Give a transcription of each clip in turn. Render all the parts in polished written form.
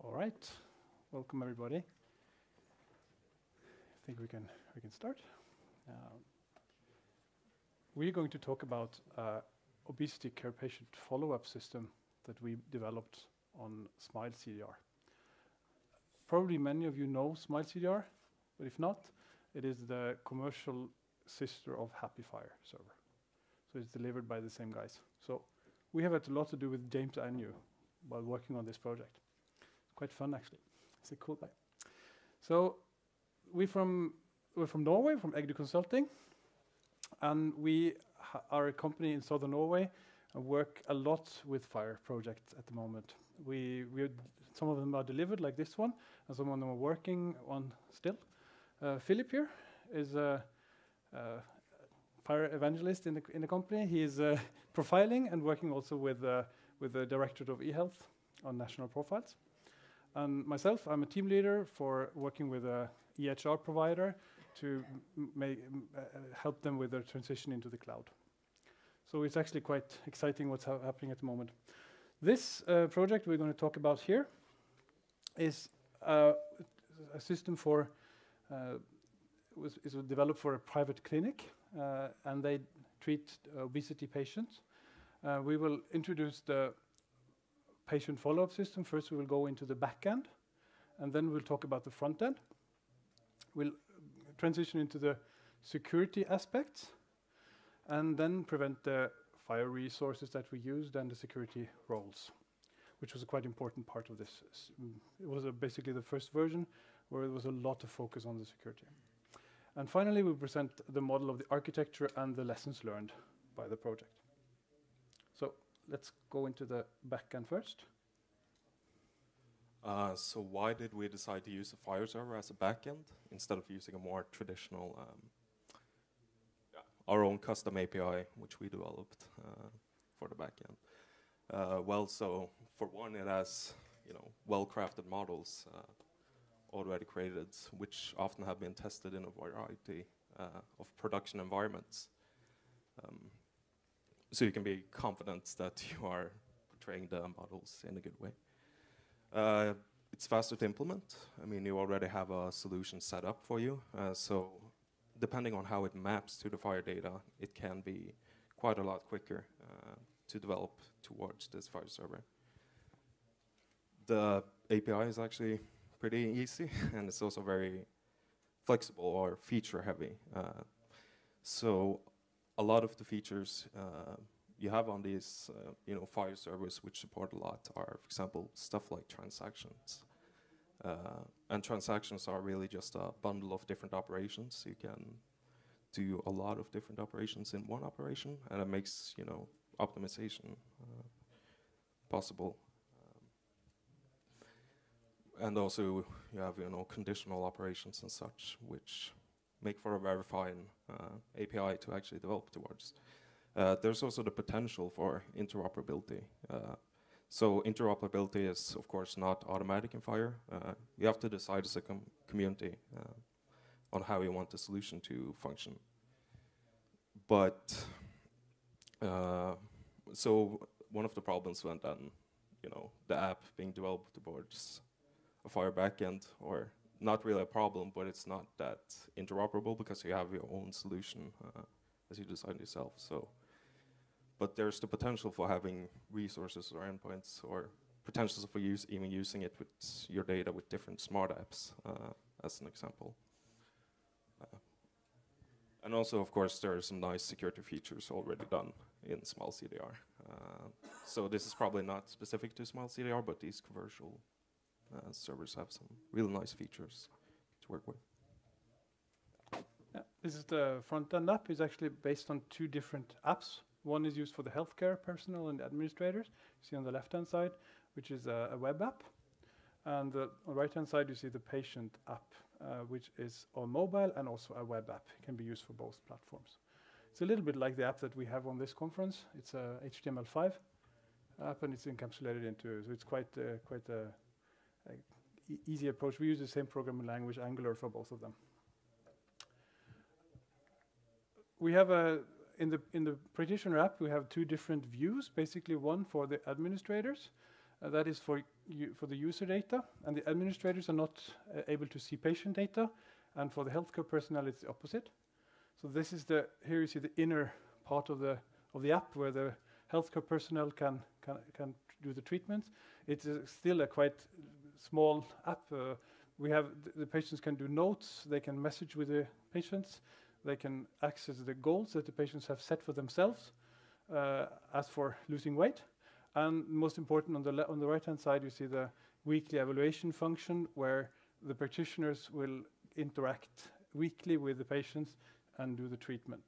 All right, welcome everybody. I think we can start. We're going to talk about obesity care patient follow-up system that we developed on Smile CDR. Probably many of you know Smile CDR, but if not, it is the commercial sister of FHIR server. So it's delivered by the same guys. So we have had a lot to do with James and you while working on this project. Quite fun, actually. He's a cool guy. So we're from Norway, from Egdu Consulting, and we are a company in southern Norway and work a lot with FHIR projects at the moment. Some of them are delivered, like this one, and some of them are working on still. Philip here is a FHIR evangelist in the company. He is profiling and working also with the Directorate of eHealth on national profiles. And myself, I'm a team leader for working with a EHR provider to help them with their transition into the cloud. So it's actually quite exciting what's happening at the moment. This project we're going to talk about here is a system for is developed for a private clinic, and they treat obesity patients. We will introduce the patient follow-up system. First, we will go into the backend, and then we'll talk about the front end. We'll transition into the security aspects, and then present the FHIR resources that we used and the security roles, which was a quite important part of this. It was basically the first version where there was a lot of focus on the security. And finally, we'll present the model of the architecture and the lessons learned by the project. So let's go into the backend first. So why did we decide to use a FHIR server as a backend instead of using a more traditional, our own custom API, which we developed for the backend? Well, so for one, it has well-crafted models already created, which often have been tested in a variety of production environments. So you can be confident that you are portraying the models in a good way. It's faster to implement. I mean, you already have a solution set up for you. So depending on how it maps to the FHIR data, it can be quite a lot quicker to develop towards this FHIR server. The API is actually pretty easy, and it's also very flexible or feature heavy. So a lot of the features you have on these FHIR servers which support a lot are, for example, stuff like transactions. And transactions are really just a bundle of different operations. You can do a lot of different operations in one operation, and it makes optimization possible. And also you have conditional operations and such, which make for a very fine API to actually develop towards. There's also the potential for interoperability. So interoperability is, of course, not automatic in FHIR. You have to decide as a community on how you want the solution to function. But so one of the problems when then, the app being developed towards a FHIR backend, or not really a problem, but it's not that interoperable because you have your own solution as you design yourself. So, but there's the potential for having resources or endpoints, or potentials for even using it with your data with different smart apps, as an example. And also, of course, there are some nice security features already done in Smile CDR. So this is probably not specific to Smile CDR, but these commercial servers have some really nice features to work with. Yeah, this is the front-end app. It's actually based on two different apps. One is used for the healthcare personnel and administrators. You see on the left-hand side, which is a web app. And on the right-hand side, you see the patient app, which is on mobile and also a web app. It can be used for both platforms. It's a little bit like the app that we have on this conference. It's a HTML5 app, and it's encapsulated into, so it's quite a easy approach. We use the same programming language, Angular, for both of them. We have in the practitioner app, we have two different views. Basically, one for the administrators, That is for the user data, and the administrators are not able to see patient data, and for the healthcare personnel it's the opposite. So this is here you see the inner part of the app where the healthcare personnel can do the treatments. It's still a quite small app. We have the patients can do notes, they can message with the patients, they can access the goals that the patients have set for themselves, as for losing weight. And most important, on the right-hand side, you see the weekly evaluation function where the practitioners will interact weekly with the patients and do the treatment.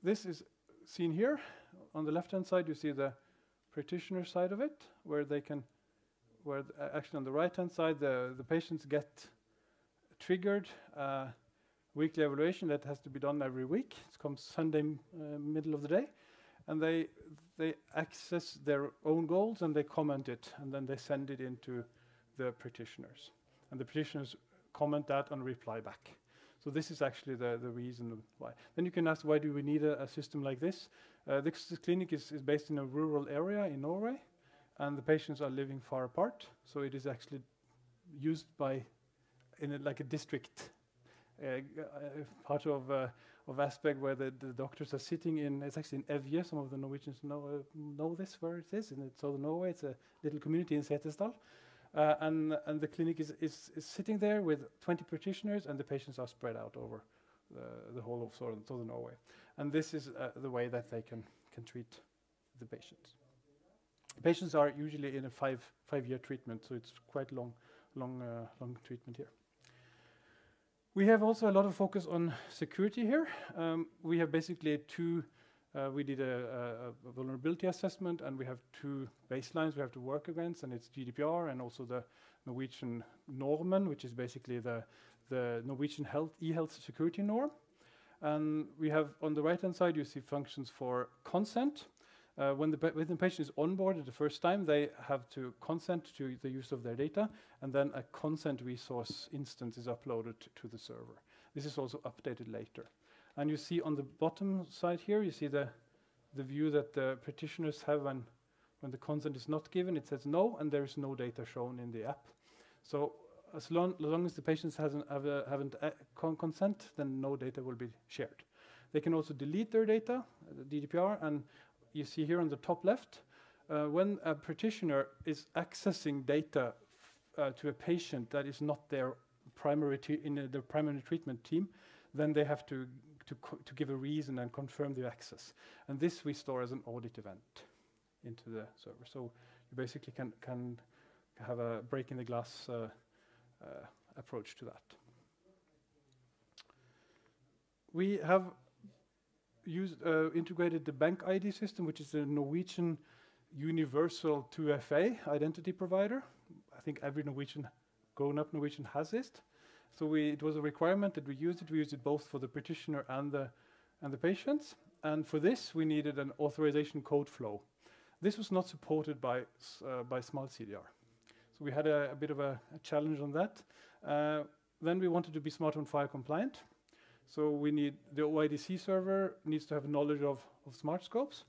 This is seen here. On the left-hand side, you see the practitioner side of it, where they can, actually on the right-hand side, the patients get triggered weekly evaluation that has to be done every week. It comes Sunday, middle of the day, and they access their own goals and they comment it, and then they send it into the practitioners, and the practitioners comment that and reply back. So this is actually the reason why. Then you can ask, why do we need a system like this? This clinic is based in a rural area in Norway, and the patients are living far apart. So it is actually used like a district part of aspect where the doctors are sitting in. It's actually in Evje. Some of the Norwegians know this, where it is. In southern Norway, it's a little community in Setesdal. And the clinic is sitting there with 20 practitioners, and the patients are spread out over the whole of southern Norway. And this is the way that they can treat the patients. Patients are usually in a five-year treatment, so it's quite long treatment here. We have also a lot of focus on security here. We have basically we did a vulnerability assessment, and we have two baselines we have to work against, and it's GDPR and also the Norwegian normen, which is basically the Norwegian e-health security norm. And we have on the right-hand side, you see functions for consent. When the patient is onboarded the first time, they have to consent to the use of their data, and then a consent resource instance is uploaded to the server. This is also updated later. And you see on the bottom side here, you see the view that the practitioners have when the consent is not given, it says no, and there is no data shown in the app. So as long as the patients haven't consent, then no data will be shared. They can also delete their data, the GDPR, and you see here on the top left, when a practitioner is accessing data to a patient that is not their primary treatment team, then they have to give a reason and confirm the access. And this we store as an audit event into the server. So you basically can have a break in the glass approach to that. We have integrated the bank ID system, which is a Norwegian universal 2FA identity provider. I think every grown-up Norwegian has this. So it was a requirement that we used it. We used it both for the practitioner and the patients. And for this, we needed an authorization code flow. This was not supported by Smile CDR. So we had a bit of a challenge on that. Then we wanted to be SMART-on-FHIR compliant. So we need the OIDC server needs to have knowledge of smart scopes.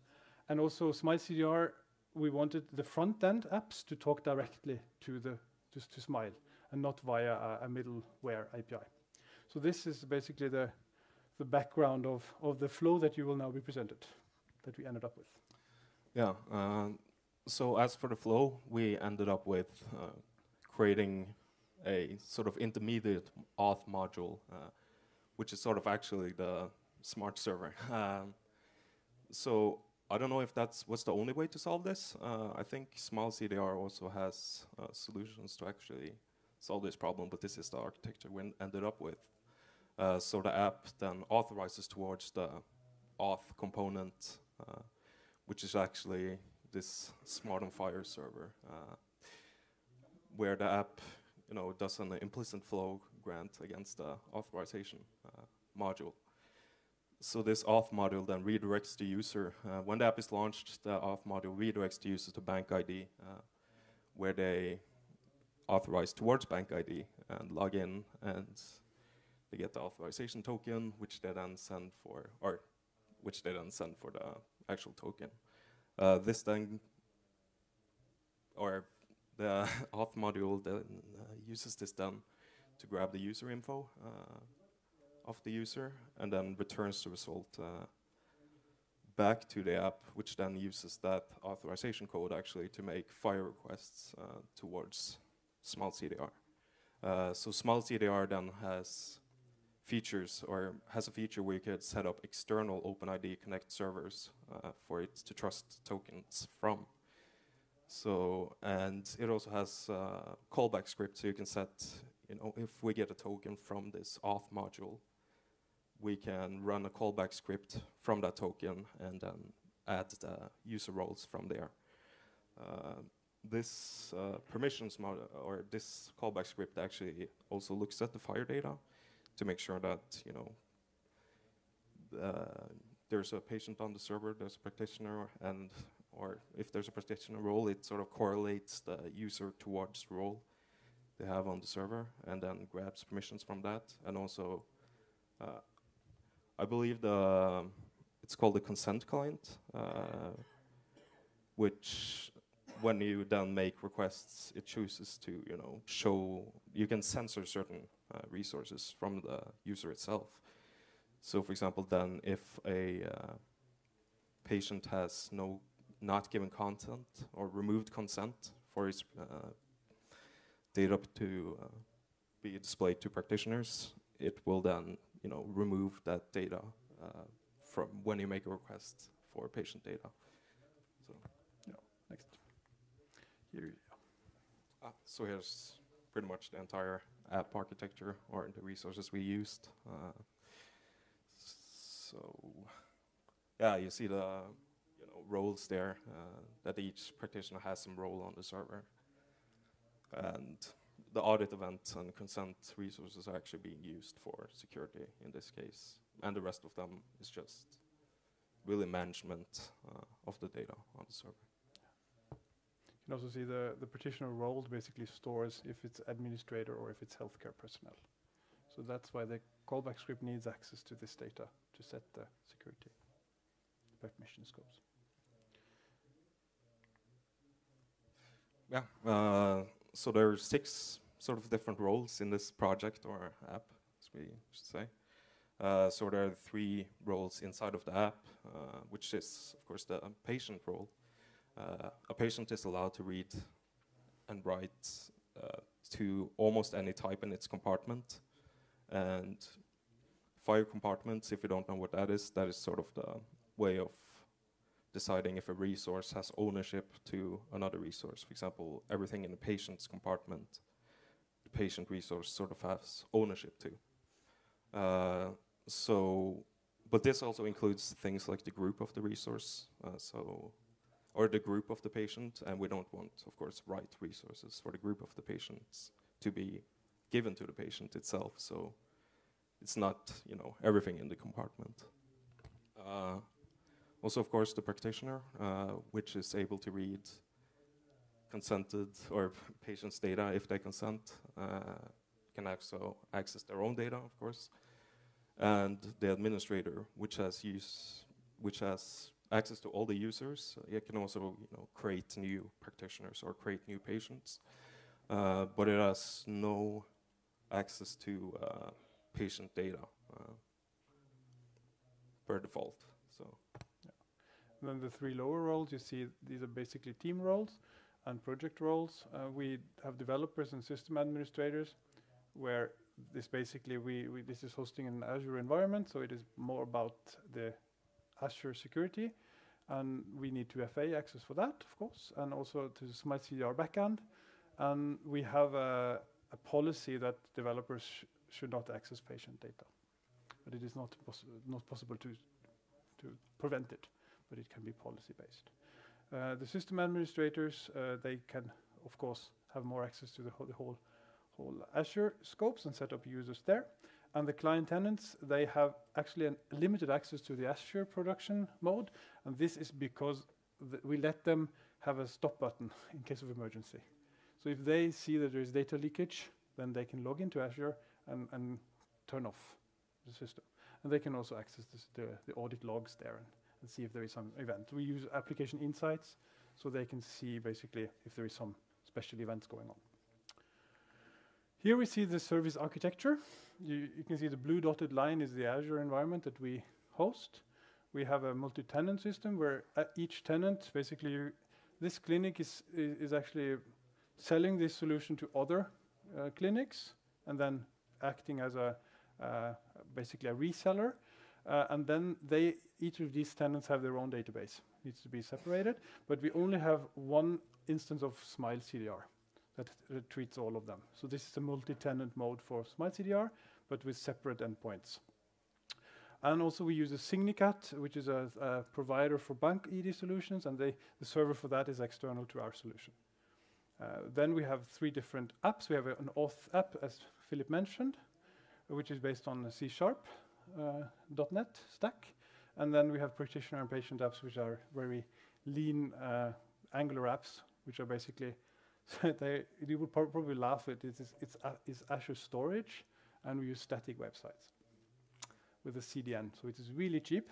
And also Smile CDR, we wanted the front-end apps to talk directly to Smile, and not via a middleware API. So this is basically the background of the flow that you will now be presented, that we ended up with. Yeah, so as for the flow, we ended up with creating a sort of intermediate auth module, which is sort of actually the smart server. So I don't know if was the only way to solve this. I think Smile CDR also has solutions to actually solve this problem, but this is the architecture we ended up with. So the app then authorizes towards the auth component, which is actually this SMART-on-FHIR server, where the app does an implicit flow grant against the authorization module. So this auth module then redirects the user. When the app is launched, the auth module redirects the user to bank ID, where they authorize towards bank ID and log in, and they get the authorization token, which they then send for the actual token. This then or the auth module then uses this then to grab the user info of the user and then returns the result back to the app, which then uses that authorization code actually to make FHIR requests towards Smile CDR. So Smile CDR then has features, or has a feature where you could set up external OpenID Connect servers for it to trust tokens from. So, and it also has callback script, so you can set, you know, if we get a token from this auth module, we can run a callback script from that token and then add the user roles from there. This permissions model, or this callback script actually also looks at the FHIR data to make sure that, you know, there's a patient on the server, there's a practitioner, and or if there's a practitioner role, it sort of correlates the user towards the role they have on the server and then grabs permissions from that. And also, I believe it's called the consent client, which when you then make requests, it chooses to, you know, show, you can censor certain resources from the user itself. So for example, then if a patient has not given consent or removed consent for his data to be displayed to practitioners, it will then, you know, remove that data from when you make a request for patient data. So, yeah, next. Here. So here's pretty much the entire app architecture or the resources we used. So yeah, you see the roles there, that each practitioner has some role on the server. And the AuditEvent and consent resources are actually being used for security in this case. And the rest of them is just really management of the data on the server. You can also see the practitioner role basically stores if it's administrator or if it's healthcare personnel. So that's why the callback script needs access to this data to set the security permission scopes. Yeah, so there are 6 sort of different roles in this project or app, as we should say. So there are 3 roles inside of the app, which is, of course, the patient role. A patient is allowed to read and write to almost any type in its compartment. And FHIR compartments, if you don't know what that is sort of the way of deciding if a resource has ownership to another resource. For example, everything in the patient's compartment, the patient resource sort of has ownership to. But this also includes things like the group of the resource, or the group of the patient, and we don't want, of course, write resources for the group of the patients to be given to the patient itself. So it's not, you know, everything in the compartment. Also, of course, the practitioner, which is able to read consented or patient's data if they consent, can also access their own data, of course. And the administrator, which has access to all the users, it can also, you know, create new practitioners or create new patients, but it has no access to patient data per default. So. And then the 3 lower roles, you see these are basically team roles and project roles. We have developers and system administrators, where this basically this is hosting an Azure environment, so it is more about the Azure Security, and we need 2FA access for that, of course, and also to the Smile CDR backend. And we have a policy that developers should not access patient data, but it is not possible to prevent it, but it can be policy based. The system administrators, they can, of course, have more access to the whole Azure scopes and set up users there. And the client tenants, they have actually limited access to the Azure production mode, and this is because we let them have a stop button in case of emergency. So if they see that there is data leakage, then they can log into Azure and turn off the system. And they can also access the audit logs there and see if there is some event. We use application insights so they can see basically if there is some special events going on. Here we see the service architecture. You can see the blue dotted line is the Azure environment that we host. We have a multi-tenant system where each tenant, basically, this clinic is actually selling this solution to other clinics and then acting as basically a reseller. And then each of these tenants have their own database. Needs to be separated, but we only have one instance of Smile CDR that treats all of them. So this is a multi-tenant mode for Smile CDR, but with separate endpoints. And also we use a Signicat, which is a provider for bank ED solutions, and the server for that is external to our solution. Then we have 3 different apps. We have an auth app, as Philip mentioned, which is based on C#, .NET stack. And then we have practitioner and patient apps, which are very lean Angular apps, which are basically, you would probably laugh at it. It's Azure storage, and we use static websites with a CDN. So it is really cheap,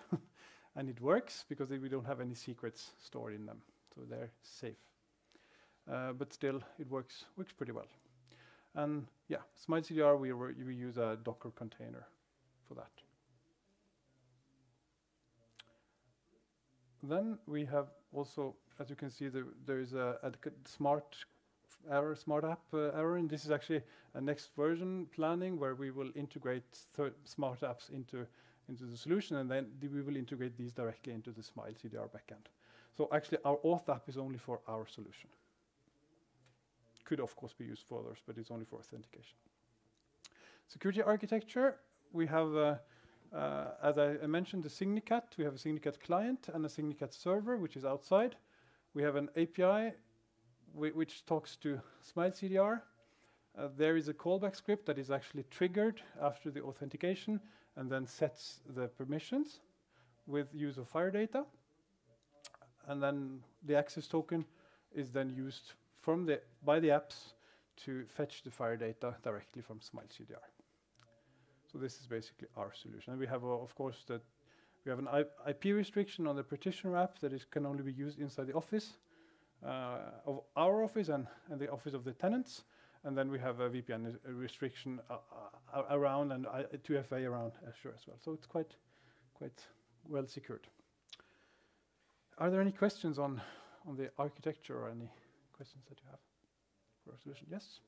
and it works because we don't have any secrets stored in them. So they're safe. But still, it works pretty well. And yeah, Smile CDR, we use a Docker container for that. Then we have also, as you can see, there is a smart app error, and this is actually a next version planning where we will integrate smart apps into the solution, and then we will integrate these directly into the Smile CDR backend. So actually, our auth app is only for our solution. Could of course be used for others, but it's only for authentication. Security architecture, we have, as I mentioned, the Signicat. We have a Signicat client and a Signicat server, which is outside. We have an API which talks to Smile CDR. There is a callback script that is actually triggered after the authentication and then sets the permissions with use of FHIR data. And then the access token is then used by the apps to fetch the FHIR data directly from Smile CDR. So this is basically our solution. And we have, of course, we have an IP restriction on the practitioner app that can only be used inside the office of our office and the office of the tenants. And then we have a VPN restriction around and 2FA around Azure as well. So it's quite well secured. Are there any questions on the architecture or any questions that you have for our solution? Yes?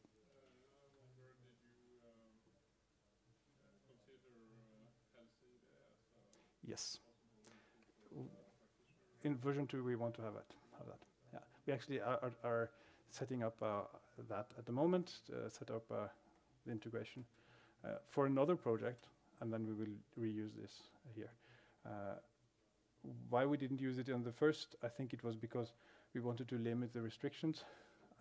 Yes. In version 2, we want to have that. Yeah, we actually are setting up that at the moment. Set up the integration for another project, and then we will reuse this here. Why we didn't use it in the first? I think it was because we wanted to limit the restrictions,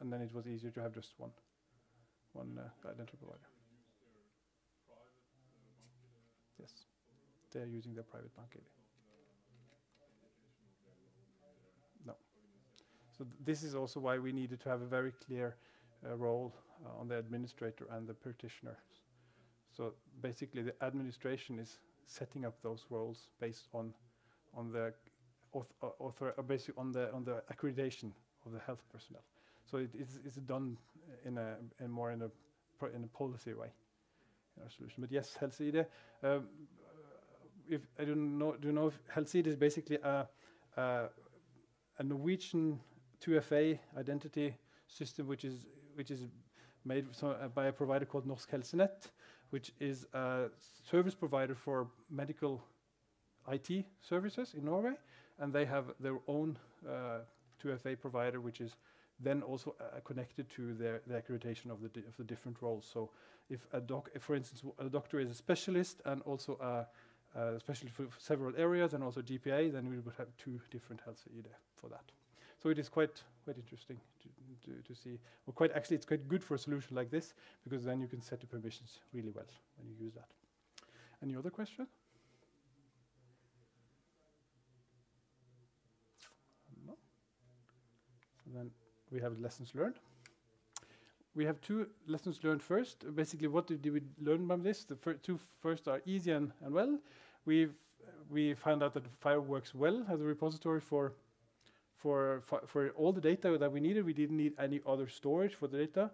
and then it was easier to have just one identity provider. Yes. They are using their private bank ID. No. So this is also why we needed to have a very clear role on the administrator and the practitioner. So basically, the administration is setting up those roles based on the basically on the accreditation of the health personnel. So it's done in a more in a policy way in our solution. But yes, Health ID. If I do you know if Health ID is basically a Norwegian 2FA identity system, which is made by a provider called Norsk Helsenett, which is a service provider for medical IT services in Norway, and they have their own 2FA provider, which is then also connected to the accreditation of the different roles. So if for instance, a doctor is a specialist and also a specialist for several areas and also GPA, then we would have 2 different Health ID for that. So it is quite interesting to see. Well, actually, it's quite good for a solution like this, because then you can set the permissions really well when you use that. Any other question? No. So then we have lessons learned. We have 2 lessons learned first. Basically, what did we learn from this? The 2 first are easy and well. We found out that FHIR works well as a repository for for all the data that we needed. We didn't need any other storage for the data.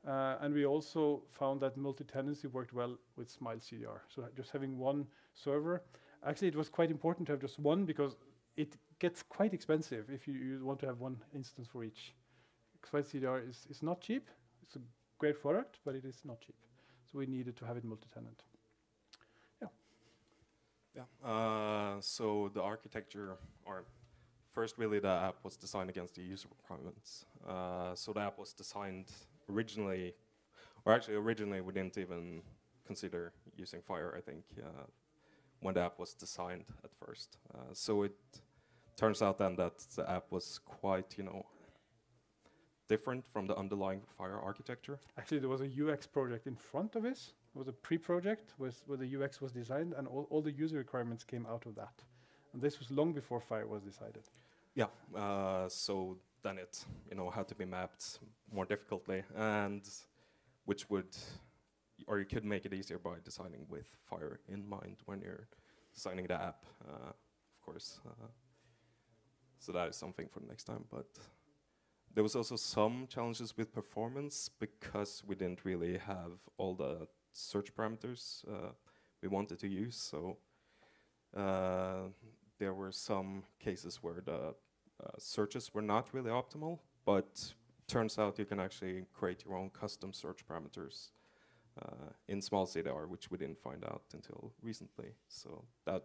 And we also found that multi-tenancy worked well with Smile CDR. So just having one server. Actually, it was quite important to have just one because it gets quite expensive if you want to have one instance for each. Smile CDR is not cheap. It's a great product, but it is not cheap. So we needed to have it multi-tenant. Yeah. So the architecture, or first really the app was designed against the user requirements. So the app was designed originally, or actually originally we didn't even consider using FHIR, I think, when the app was designed at first. So it turns out then that the app was quite, different from the underlying FHIR architecture. Actually, there was a UX project in front of this. It was a pre-project where the UX was designed, and all the user requirements came out of that. And this was long before FHIR was decided. Yeah, so then it had to be mapped more difficultly, and which would, or you could make it easier by designing with FHIR in mind when you're designing the app, of course. So that is something for the next time. But there was also some challenges with performance because we didn't really have all the search parameters we wanted to use. So there were some cases where the searches were not really optimal, but turns out you can actually create your own custom search parameters in Smile CDR, which we didn't find out until recently. So that,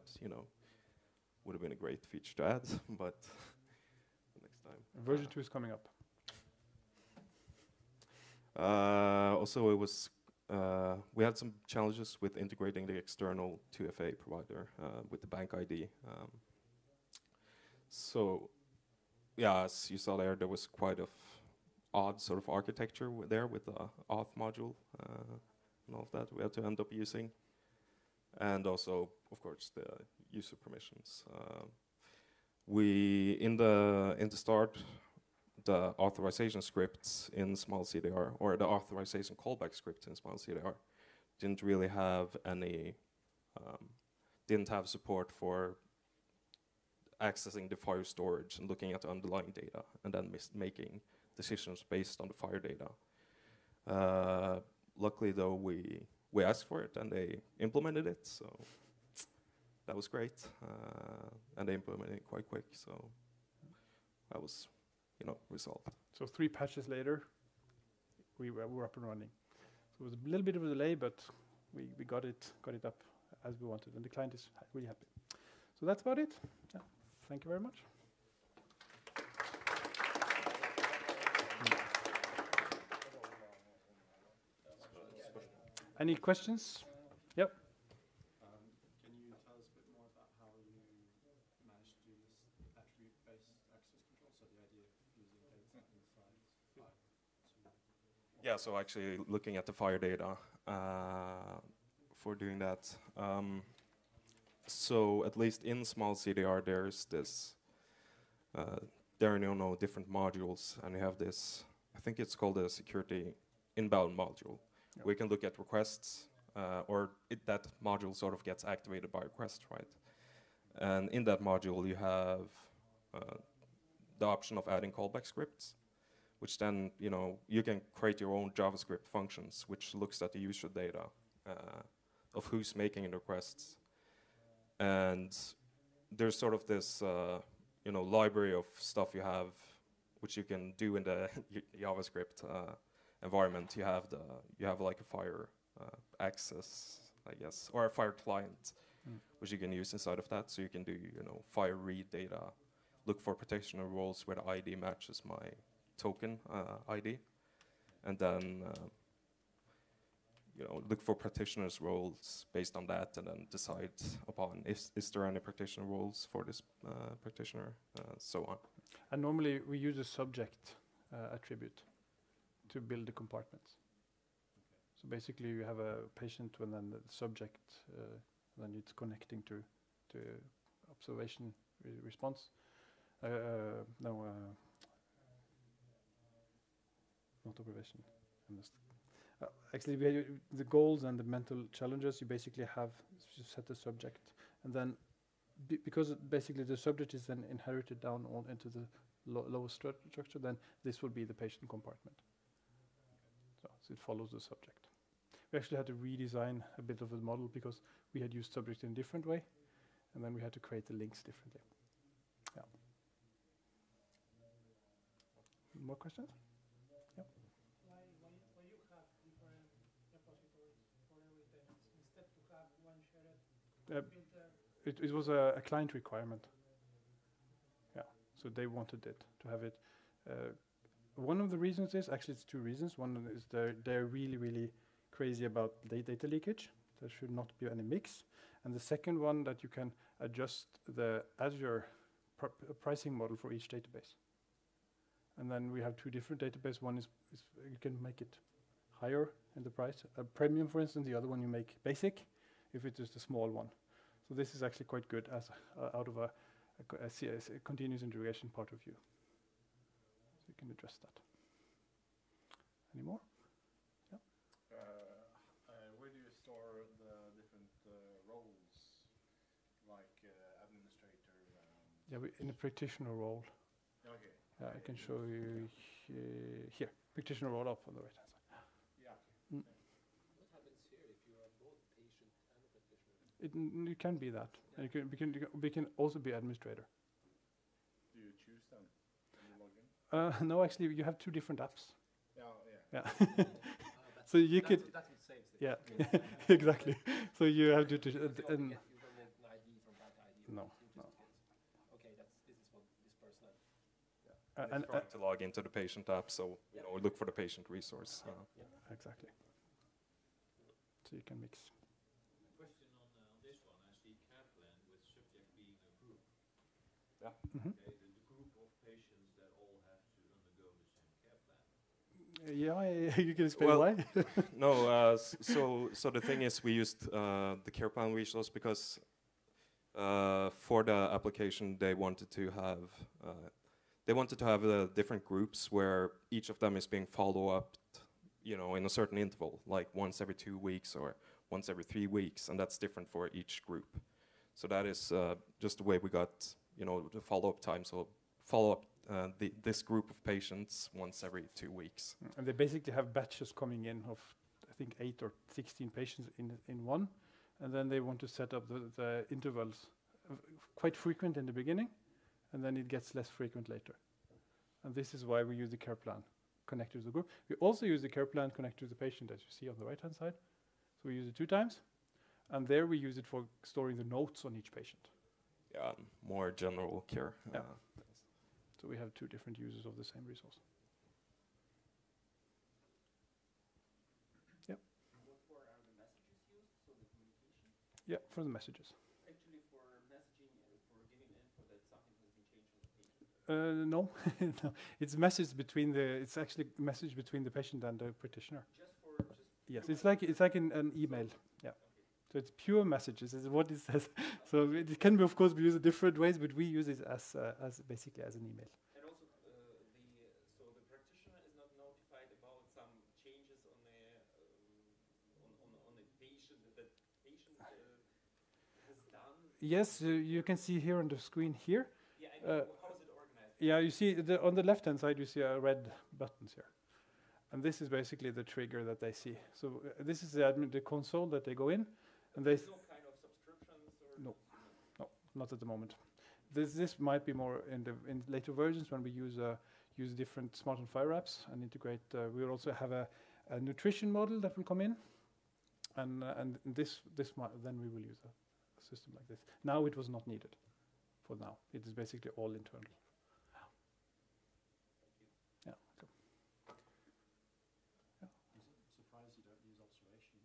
would have been a great feature to add, but next time. Version 2 is coming up. Also, it was we had some challenges with integrating the external 2FA provider with the bank ID. So, yeah, as you saw there was quite a odd sort of architecture there with the auth module and all of that we had to end up using. And also, of course, the user permissions. We in the start, the authorization scripts in Smile CDR, or the authorization callback scripts in Smile CDR, didn't really have any, didn't have support for accessing the FHIR storage and looking at the underlying data and then making decisions based on the FHIR data. Luckily, though, we asked for it and they implemented it, so that was great. And they implemented it quite quick, so that was, resolved. So 3 patches later, we were up and running. So it was a little bit of a delay, but we got it up as we wanted, and the client is really happy. So that's about it. Yeah. Thank you very much. Any questions? Yep. Can you tell us a bit more about how you managed to do this attribute-based access control? So the idea of using data inside FHIR. Yeah, so actually looking at the FHIR data for doing that. So at least in Smile CDR, there's this, there are different modules, and we have this, I think it's called the security inbound module. Yep. We can look at requests, or that module sort of gets activated by request, right? And in that module, you have the option of adding callback scripts, which then, you can create your own JavaScript functions, which looks at the user data of who's making the requests. And there's sort of this, library of stuff you have, which you can do in the JavaScript environment. You have like a FHIR access, I guess, or a FHIR client, which you can use inside of that. So you can do, FHIR read data, look for practitioner roles where the ID matches my token ID, and then look for practitioners' roles based on that, and then decide upon is there any practitioner roles for this practitioner, so on. And normally we use a subject attribute to build the compartments. Okay. So basically you have a patient and then the subject, then it's connecting to observation response. Not observation. Actually, the goals and the mental challenges, you basically have, you set the subject, and then because basically the subject is then inherited down on into the lower structure, then this will be the patient compartment. So it follows the subject. We actually had to redesign a bit of the model because we had used subject in a different way, and then we had to create the links differently. Yeah. More questions? Yeah. Why you have different repositories for every tenant instead to have one shared filter? It was a client requirement. Yeah, so they wanted it to have it. One of the reasons is, actually it's two reasons. One is they're really crazy about data leakage. There should not be any mix. And the second one, that you can adjust the Azure pricing model for each database. And then we have two different databases. One is you can make it higher in the price, a premium for instance. The other one you make basic, if it is the small one. So this is actually quite good as out of a continuous integration part of view. So you can address that. Any more? Yeah. Where do you store the different roles, like administrator? Yeah, in a practitioner role. Okay. Yeah, I can show you here. Practitioner role up on the right hand side. Yeah. Mm. What happens here if you are both patient and a practitioner? You can be that. And we can also be administrator. Do you choose them when you log in? No, actually, you have two different apps. Yeah. Yeah. So you could. That's what saves it. Yeah, exactly. So you have to. You don't get an ID from that ID. No. Okay, this is what this person. And trying to log into the patient app, so look for the patient resource. Exactly. So you can mix. Question on this one. I see care plan with subject being a group. Yeah. Mm-hmm. Okay, the group of patients that all have to undergo the same care plan. Yeah, you can explain Well, why. No, so the thing is, we used the care plan resource because for the application they wanted to have different groups where each of them is being followed up, in a certain interval, like once every 2 weeks or once every 3 weeks, and that's different for each group. So that is just the way we got, the follow-up time. So follow up this group of patients once every 2 weeks. And they basically have batches coming in of, I think, 8 or 16 patients in one, and then they want to set up the intervals quite frequent in the beginning, and then it gets less frequent later. And this is why we use the care plan connected to the group. We also use the care plan connected to the patient, as you see on the right-hand side. So we use it 2 times, and there we use it for storing the notes on each patient. Yeah, more general care. Yeah. So we have 2 different users of the same resource. Yeah. What for are the messages used? So the communication? Yeah, for the messages. Actually, for messaging and for giving info that something has been changed on the patient. No, no. It's message between It's actually message between the patient and the practitioner. Yes, it's like an email. Yeah. So it's pure messages. Is what it says. So it can be, of course, be used in different ways, but we use it as basically as an email. And also, so the practitioner is not notified about some changes on the patient that patient has done. Yes, you can see here on the screen here. Yeah, I mean, how is it organized? Yeah, you see on the left-hand side, you see red buttons here. And this is basically the trigger that they see. So this is the console that they go in, and There's no kind of subscriptions or no, not at the moment. This might be more in later versions when we use different SMART-on-FHIR apps and integrate. We will also have a nutrition model that will come in, and then we will use a system like this. Now it was not needed. For now, it is basically all internal. Yeah. So. Surprised you don't use observation.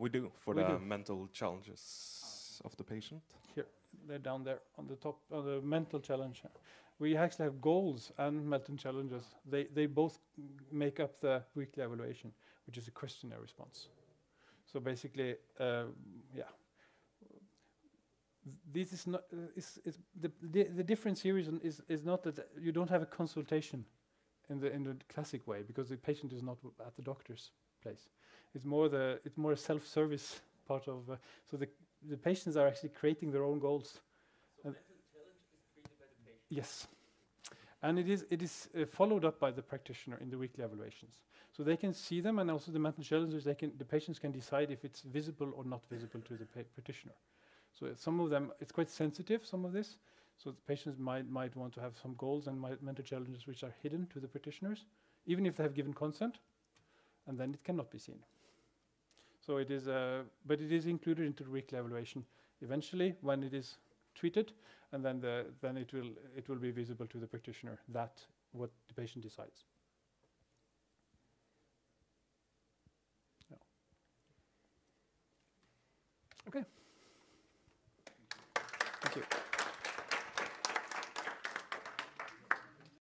We do for We the do. mental challenges of the patient. Here, they're down there on the top, on the mental challenge. We actually have goals and mental challenges. They both make up the weekly evaluation, which is a questionnaire response. So basically, yeah. This is not. The difference here is not that you don't have a consultation in the classic way, because the patient is not at the doctor's place. It's more a self-service part of. So the patients are actually creating their own goals. So mental challenge is created by the patient. Yes. And it is followed up by the practitioner in the weekly evaluations. So they can see them, and also the mental challenges, the patients can decide if it's visible or not visible to the practitioner. So some of them, it's quite sensitive, some of this. So the patients might want to have some goals and mental challenges which are hidden to the practitioners, even if they have given consent, and then it cannot be seen. So it is, but it is included into the weekly evaluation eventually when it is treated, and then it will be visible to the practitioner that what the patient decides. Yeah. Okay. Thank you.